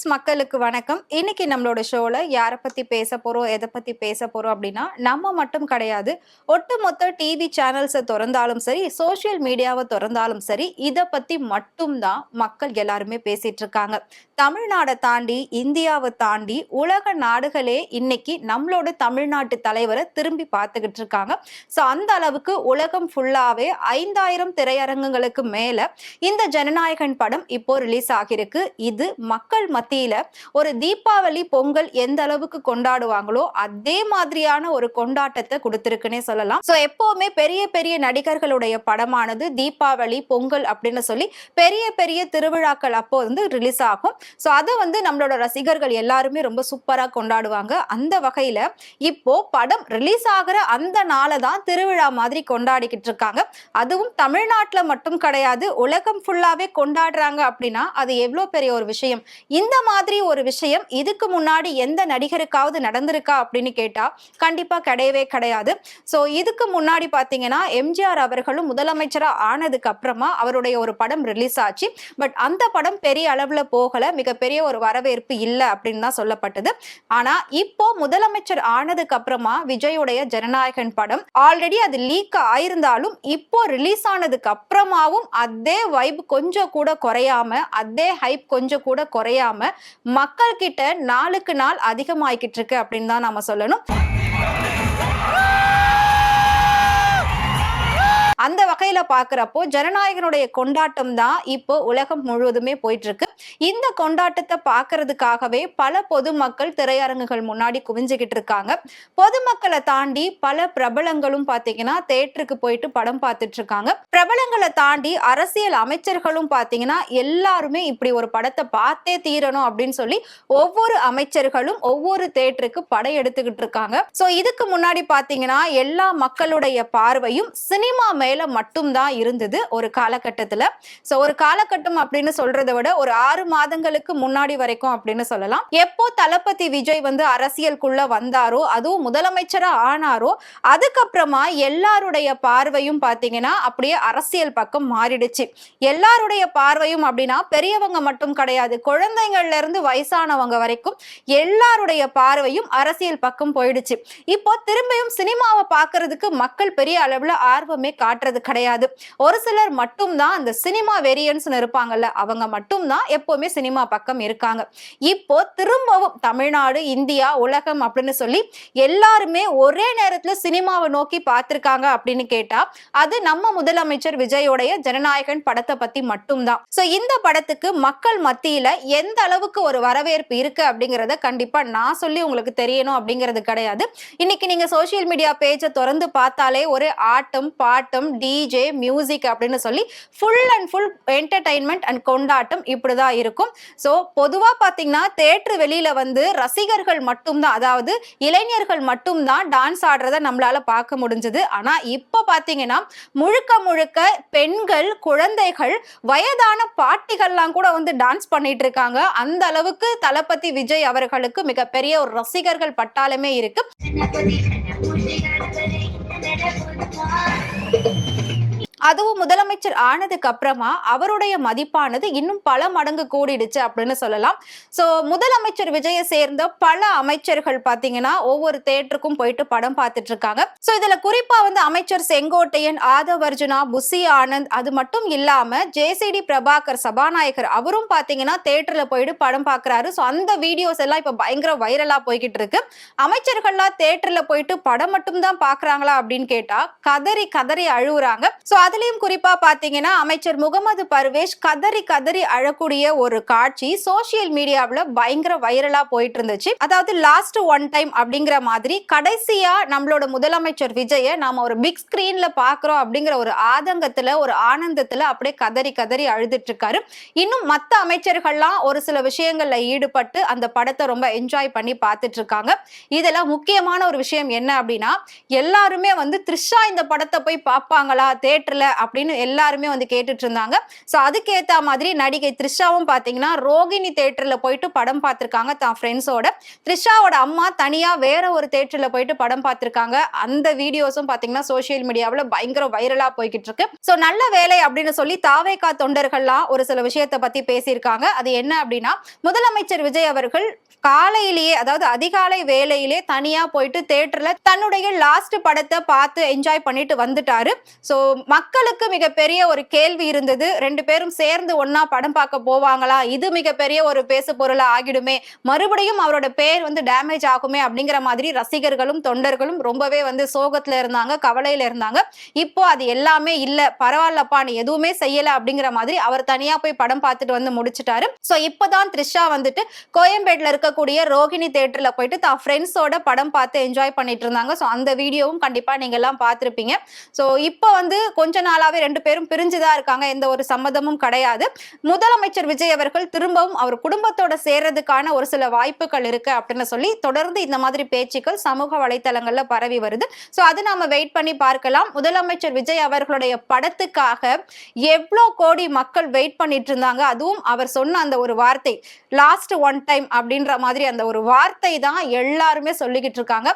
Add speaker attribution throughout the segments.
Speaker 1: Viewers மக்களுக்கு வணக்கம். இன்னைக்கு நம்மளோட ஷோல யாரை பத்தி பேச போறோம், எதை பத்தி பேச போறோம் அப்படின்னா, நம்ம மட்டும் கிடையாது. ஒட்டுமொத்த டிவி சேனல்ஸை திறந்தாலும் சரி, சோஷியல் மீடியாவை திறந்தாலும் சரி, இதை பத்தி மட்டும் தான் மக்கள் எல்லாருமே பேசிட்டு இருக்காங்க. தமிழ்நாடை தாண்டி, இந்தியாவை தாண்டி உலக நாடுகளே இன்னைக்கு நம்மளோட தமிழ்நாட்டு தலைவரை திரும்பி பார்த்துக்கிட்டு இருக்காங்க. ஸோ அந்த அளவுக்கு உலகம் ஃபுல்லாவே 5000 திரையரங்குகளுக்கு மேல இந்த ஜனநாயகன் படம் இப்போ ரிலீஸ் ஆகிருக்கு. இது மக்கள் மத்தியில ஒரு தீபாவளி பொங்கல் எந்த அளவுக்கு கொண்டாடுவாங்களோ அதே மாதிரியான ஒரு கொண்டாட்டத்தை கொடுத்திருக்குன்னே சொல்லலாம். சோ எப்பவுமே பெரிய பெரிய நடிகர்களுடைய படமானது தீபாவளி பொங்கல் அப்படின்னு சொல்லி பெரிய பெரிய திருவிழாக்கள் அப்போ ரிலீஸ் ஆகும். சோ அதை நம்மளோட ரசிகர்கள் எல்லாருமே ரொம்ப சூப்பரா கொண்டாடுவாங்க. அந்த வகையில இப்போ படம் ரிலீஸ் ஆகிற அந்த நாளை தான் திருவிழா மாதிரி கொண்டாடிக்கிட்டு இருக்காங்க. அதுவும் தமிழ்நாட்டுல மட்டும் கிடையாது, உலகம் ஃபுல்லாவே கொண்டாடுறாங்க அப்படின்னா அது எவ்வளவு பெரிய ஒரு விஷயம். இந்த மாதிரி ஒரு விஷயம் இதுக்கு முன்னாடி எந்த நடிகருக்காவது நடந்திருக்கா அப்படின்னு கேட்டா கண்டிப்பா கிடையவே கிடையாது. சோ இதுக்கு முன்னாடி பாத்தீங்கன்னா எம்ஜிஆர் அவர்களும் முதலமைச்சரா ஆனதுக்கு அப்புறமா அவருடைய ஒரு படம் ரிலீஸ் ஆச்சு. பட் அந்த படம் பெரிய அளவுல போகல, மிகப்பெரிய ஒரு வரவேற்பு இல்லை அப்படின்னு தான் சொல்லப்பட்டது. ஆனா இப்போ முதலமைச்சர் ஆனதுக்கு அப்புறமா விஜயுடைய ஜனநாயகன் படம் ஆல்ரெடி அது லீக் ஆயிருந்தாலும் இப்போ ரிலீஸ் ஆனதுக்கு அப்புறமாவும் அதே வைப் கொஞ்சம் கூட குறையாம, அதே ஹைப் கொஞ்சம் கூட குறையாம மக்கள் கிட்ட நாளுக்கு நாள் அதிகமாயிக்கிட்டு இருக்கு அப்படின்னு தான் நாம சொல்லணும். அந்த வகையில பாக்குறப்போ ஜனநாயகனுடைய கொண்டாட்டம் தான் இப்போ உலகம் முழுவதுமே போயிட்டு இருக்கு. இந்த கொண்டாட்டத்தை பாக்குறதுக்காகவே பல பொதுமக்கள் திரையரங்குகள் முன்னாடி குவிஞ்சுகிட்டு இருக்காங்க. பொதுமக்களை தாண்டி பல பிரபலங்களும் பாத்தீங்கன்னா தேட்டருக்கு போயிட்டு படம் பார்த்துட்டு இருக்காங்க. பிரபலங்களை தாண்டி அரசியல் அமைச்சர்களும் பாத்தீங்கன்னா எல்லாருமே இப்படி ஒரு படத்தை பார்த்தே தீரணும் அப்படின்னு சொல்லி ஒவ்வொரு அமைச்சர்களும் ஒவ்வொரு தேட்டருக்கு படம் எடுத்துக்கிட்டு இருக்காங்க. சோ இதுக்கு முன்னாடி பாத்தீங்கன்னா எல்லா மக்களுடைய பார்வையும் சினிமா மேல மட்டும்தான் இருந்தது ஒரு காலகட்டத்துல. சோ ஒரு காலகட்டம் அப்படின்னு சொல்றதை விட ஒரு 6 மாதங்களுக்கு முன்னாடி வரைக்கும் அப்படின்னு சொல்லலாம். எப்போ தளபதி விஜய் அரசியலுக்குள்ள வந்தாரோ, அதுவும் முதலமைச்சரா ஆனாரோ, அதுக்கப்புறமா எல்லாருடைய பார்வையும் பாத்தீங்கன்னா அப்படியே அரசியல் பக்கம் மாறிடுச்சு. எல்லாருடைய பார்வையும் அப்படின்னா பெரியவங்க மட்டும் கிடையாது, குழந்தைங்கள்ல இருந்து வயசானவங்க வரைக்கும் எல்லாருடைய பார்வையும் அரசியல் பக்கம் போயிடுச்சு. இப்போ திரும்பியும் சினிமாவை பார்க்கறதுக்கு மக்கள் பெரிய அளவுல ஆர்வமே காட்டுறது கிடையாது. ஒரு சிலர் மட்டும்தான் அந்த சினிமா வெறியன்ஸ் இருப்பாங்கல்ல, அவங்க மட்டும்தான் எப்பவுமே சினிமா பக்கம் இருக்காங்க. இப்போ திரும்பவும் தமிழ்நாடு, இந்தியா, உலகம் அப்படின்னு சொல்லி எல்லாருமே ஒரே நேரத்துல சினிமாவை நோக்கி பார்த்திருக்காங்க அப்படின்னு கேட்டா அது நம்ம முதலமைச்சர் விஜயோடைய ஜனநாயகன் படத்தை பத்தி மட்டும்தான். சோ இந்த படத்துக்கு மக்கள் மத்தியில எந்த அளவுக்கு ஒரு வரவேற்பு இருக்கு அப்படிங்கறத கண்டிப்பா நான் சொல்லி உங்களுக்கு தெரியணும் அப்படிங்கிறது கிடையாது. இன்னைக்கு நீங்க சோசியல் மீடியா பேஜை திறந்து பார்த்தாலே ஒரு ஆட்டம் பாட்டம் டிஜே மியூசிக் அப்படின்னு சொல்லி full and full entertainment and கொண்டாட்டம் இப்படிதான் இருக்கும். சோ பொதுவா பாத்தீங்கன்னா தியேட்டர் வெளியில ரசிகர்கள் மட்டும்தான், அதாவது இளைஞர்கள் மட்டும்தான் டான்ஸ் ஆடுறத நம்மளால பார்க்க முடிஞ்சது. ஆனா இப்ப பாத்தீங்கன்னா முழுக்க முழுக்க பெண்கள், குழந்தைகள், வயதான பாட்டிகள்லாம் கூட டான்ஸ் பண்ணிட்டு இருக்காங்க. அந்த அளவுக்கு தளபதி விஜய் அவர்களுக்கு மிகப்பெரிய ஒரு ரசிகர்கள் பட்டாளமே இருக்கு. அதுவும் முதலமைச்சர் ஆனதுக்கு அப்புறமா அவருடைய மதிப்பானது இன்னும் பல மடங்கு கூடிடுச்சு அப்படின்னு சொல்லலாம். சோ முதலமைச்சர் விஜயை சேர்ந்த பல அமைச்சர்கள் பாத்தீங்கன்னா ஒவ்வொரு தேட்டருக்கும் போயிட்டு படம் பார்த்துட்டு இருக்காங்க. சோ இதுல குறிப்பா அமைச்சர் செங்கோட்டையன், ஆதவ் அர்ஜுனா, புசி ஆனந்த், அது மட்டும் இல்லாம ஜேசிடி பிரபாகர் சபாநாயகர் அவரும் பாத்தீங்கன்னா தேட்டர்ல போயிட்டு படம் பார்க்கறாரு. சோ அந்த வீடியோஸ் எல்லாம் இப்ப பயங்கர வைரலா போய்கிட்டு இருக்கு. அமைச்சர்கள்லாம் தேட்டர்ல போயிட்டு படம் மட்டும் தான் பாக்குறாங்களா அப்படின்னு கேட்டா கதறி கதறி அழுவுறாங்க. சோ அதுலயும் குறிப்பா பாத்தீங்கன்னா அமைச்சர் முகமது பர்வேஷ் கதறி கதறி அழக்கூடிய ஒரு காட்சி சோசியல் மீடியாவில் பயங்கர வைரலா போயிட்டு இருந்துச்சு. அதாவது லாஸ்ட் ஒன் டைம் அப்படிங்கிற மாதிரி கடைசியா நம்மளோட முதலமைச்சர் விஜய நாம ஒரு பிக் ஸ்கிரீன்ல பாக்குறோம் அப்படிங்கிற ஒரு ஆதங்கத்துல, ஒரு ஆனந்தத்துல அப்படியே கதறி கதறி அழுதுட்டு இருக்காரு. இன்னும் மத்த அமைச்சர்கள்லாம் ஒரு சில விஷயங்கள்ல ஈடுபட்டு அந்த படத்தை ரொம்ப என்ஜாய் பண்ணி பார்த்துட்டு இருக்காங்க. இதெல்லாம் முக்கியமான ஒரு விஷயம் என்ன அப்படின்னா எல்லாருமே த்ரிஷா இந்த படத்தை போய் பார்ப்பாங்களா, தியேட்டர்ல பார்க்கல அப்படின்னு எல்லாருமே வந்து கேட்டுட்டு இருந்தாங்க. சோ அதுக்கேத்த மாதிரி நடிகை த்ரிஷாவும் பாத்தீங்கன்னா ரோகிணி தியேட்டர்ல போயிட்டு படம் பார்த்திருக்காங்க தான் ஃப்ரெண்ட்ஸோட. த்ரிஷாவோட அம்மா தனியா வேற ஒரு தியேட்டர்ல போயிட்டு படம் பார்த்திருக்காங்க. அந்த வீடியோஸும் பாத்தீங்கன்னா சோசியல் மீடியாவுல பயங்கர வைரலா போய்கிட்டு இருக்கு. சோ நல்ல வேலை அப்படின்னு சொல்லி தாவேகா தொண்டர்கள்லாம் ஒரு சில விஷயத்தை பத்தி பேசியிருக்காங்க. அது என்ன அப்படின்னா, முதலமைச்சர் விஜய் அவர்கள் காலையிலேயே, அதாவது அதிகாலை வேலையிலே தனியா போயிட்டு தியேட்டர்ல தன்னுடைய லாஸ்ட் படத்தை பார்த்து என்ஜாய் பண்ணிட்டு வந்துட்டாரு. சோ மக்களுக்கு மிகப்பெரிய ஒரு கேள்வி இருந்தது, ரெண்டு பேரும் சேர்ந்து ஒன்னா படம் பார்க்க போவாங்களா, இது மிகப்பெரிய ஒரு பேசு பொருளா ஆகிடுமே, மறுபடியும் அவரோட பேர் வந்து டேமேஜ் ஆகுமே அப்படிங்கிற மாதிரி ரசிகர்களும் தொண்டர்களும் ரொம்பவே வந்து சோகத்துல இருந்தாங்க, கவலையில இருந்தாங்க. இப்போ அது எல்லாமே இல்ல, பரவாயில்லப்பா நீ எதுவுமே செய்யல அப்படிங்கிற மாதிரி அவர் தனியா போய் படம் பார்த்துட்டு வந்து முடிச்சிட்டாரு. சோ இப்பதான் த்ரிஷா வந்துட்டு கோயம்பேட்ல இருக்கக்கூடிய ரோகிணி தியேட்டர்ல போயிட்டு தான் ஃப்ரெண்ட்ஸோட படம் பார்த்து என்ஜாய் பண்ணிட்டு இருந்தாங்க. சோ அந்த வீடியோவும் கண்டிப்பா நீங்க எல்லாம் பார்த்திருப்பீங்க. சோ இப்போ வந்து கொஞ்ச நாளாவே ரெண்டு பேரும் பிரிஞ்சுதான் இருக்காங்க, எந்த ஒரு சம்மதமும் கிடையாது. முதலமைச்சர் விஜய் அவர்கள் திரும்பவும் அவர் குடும்பத்தோட சேர்றதுக்கான ஒரு சில வாய்ப்புகள் இருக்கு அப்படின்னு சொல்லி தொடர்ந்து இந்த மாதிரி பேச்சுக்கள் சமூக வலைத்தளங்கள்ல பரவி வருது. சோ அது நாம வெயிட் பண்ணி பார்க்கலாம். முதலமைச்சர் விஜய் அவர்களுடைய படத்துக்காக எவ்வளவு கோடி மக்கள் வெயிட் பண்ணிட்டு இருந்தாங்க. அதுவும் அவர் சொன்ன அந்த ஒரு வார்த்தை லாஸ்ட் ஒன் டைம் அப்படின்ற மாதிரி அந்த ஒரு வார்த்தை தான் எல்லாருமே சொல்லிக்கிட்டு இருக்காங்க.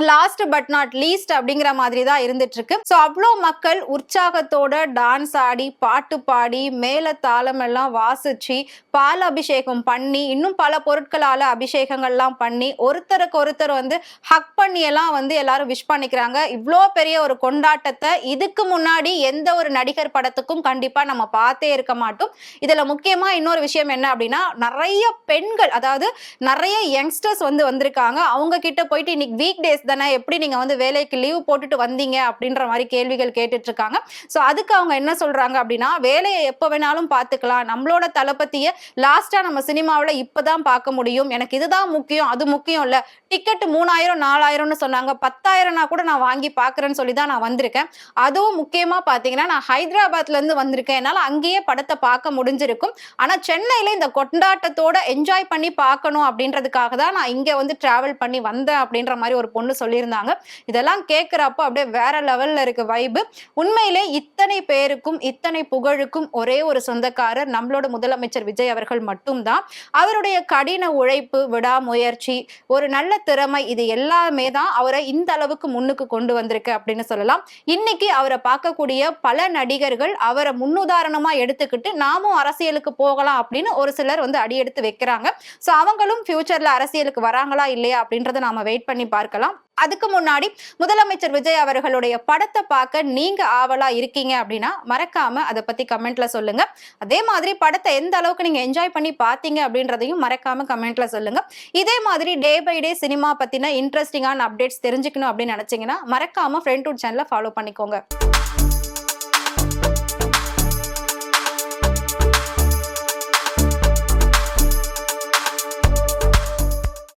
Speaker 1: லாஸ்ட் பட் நாட் லீஸ்ட் அப்படிங்கிற மாதிரி தான் இருந்துட்டு இருக்கு. சோ அவ்வளோ மக்கள் உற்சாகத்தோட டான்ஸ் ஆடி பாட்டு பாடி மேல தாளம் எல்லாம் வாசிச்சு பால் அபிஷேகம் பண்ணி இன்னும் பல பொருட்களால அபிஷேகங்கள்லாம் பண்ணி ஒருத்தருக்கு ஒருத்தர் வந்து ஹக் பண்ணி எல்லாம் வந்து எல்லாரும் விஷ் பண்ணிக்கிறாங்க. இவ்வளோ பெரிய ஒரு கொண்டாட்டத்தை இதுக்கு முன்னாடி எந்த ஒரு நடிகர் படத்துக்கும் கண்டிப்பா நம்ம பார்த்தே இருக்க மாட்டோம். இதுல முக்கியமா இன்னொரு விஷயம் என்ன அப்படின்னா, நிறைய பெண்கள், அதாவது நிறைய யங்ஸ்டர்ஸ் வந்து வந்திருக்காங்க. அவங்க கிட்ட போயிட்டு இன்னைக்கு வீக் டேஸ் தானே, எப்படி நீங்க வந்து வேலைக்கு லீவ் போட்டுட்டு வந்தீங்க அப்படின்ற மாதிரி கேள்விகள் கேட்டுட்டு இருக்காங்க. சோ அதுக்கு அவங்க என்ன சொல்றாங்க அப்படின்னா, வேலையை எப்ப வேணாலும் பாத்துக்கலாம், நம்மளோட தளபதியை லாஸ்டா நம்ம சினிமாவில் இப்பதான் பார்க்க முடியும், எனக்கு இதுதான் முக்கியம் அது முக்கியம் இல்ல, டிக்கெட் 3000 4000 சொன்னாங்க, 10,000 கூட நான் வாங்கி பாக்குறேன்னு சொல்லி தான் நான் வந்திருக்கேன். அதுவும் முக்கியமா பாத்தீங்கன்னா நான் ஹைதராபாத்ல இருந்து வந்திருக்கேன், என்னால அங்கேயே படத்தை பார்க்க முடிஞ்சிருக்கும். ஆனா சென்னையில இந்த கொண்டாட்டத்தோட என்ஜாய் பண்ணி பார்க்கணும் அப்படின்றதுக்காக தான் நான் இங்க வந்து டிராவல் பண்ணி வந்தேன் அப்படின்ற மாதிரி ஒரு பொண்ணு சொல்லியிருந்தாங்க. இதெல்லாம் கேட்கிறப்போ அப்படியே வேற லெவல்ல இருக்கு வைபு. உண்மையிலே இத்தனை பேருக்கும் இத்தனை புகழுக்கும் ஒரே ஒரு சொந்தக்காரர் நம்மளோட முதலமைச்சர் விஜய் அவர்கள் மட்டும்தான். அவருடைய கடின உழைப்பு, விடாமுயற்சி, ஒரு நல்ல திறமை, இது எல்லாமே தான் அவரை இந்த அளவுக்கு முன்னுக்கு கொண்டு வந்திருக்கு அப்படின்னு சொல்லலாம். இன்னைக்கு அவரை பார்க்கக்கூடிய பல நடிகர்கள் அவரை முன்னுதாரணமா எடுத்துக்கிட்டு நாமும் அரசியலுக்கு போகலாம் அப்படின்னு ஒரு சிலர் வந்து அடி எடுத்து வைக்கிறாங்க. சோ அவங்களும் ஃபியூச்சர்ல அரசியலுக்கு வராங்களா இல்லையா அப்படின்றத நாம வெயிட் பண்ணி பார்க்கலாம். அதுக்கு முன்னாடி முதலமைச்சர் விஜய் அவர்களுடைய படத்தை பார்க்க நீங்க ஆவலா இருக்கீங்க அப்படின்னா மறக்காம அதை பத்தி கமெண்ட்ல சொல்லுங்க. அதே மாதிரி படத்தை எந்த அளவுக்கு நீங்க என்ஜாய் பண்ணி பாத்தீங்க அப்படின்றதையும் மறக்காம கமெண்ட்ல சொல்லுங்க. இதே மாதிரி டே பை டே சினிமா பத்தின இன்ட்ரெஸ்டிங்கான அப்டேட்ஸ் தெரிஞ்சுக்கணும் அப்படின்னு நினைச்சீங்கன்னா மறக்காம ஃப்ரெண்ட்வுட் சேனலை ஃபாலோ பண்ணிக்கோங்க.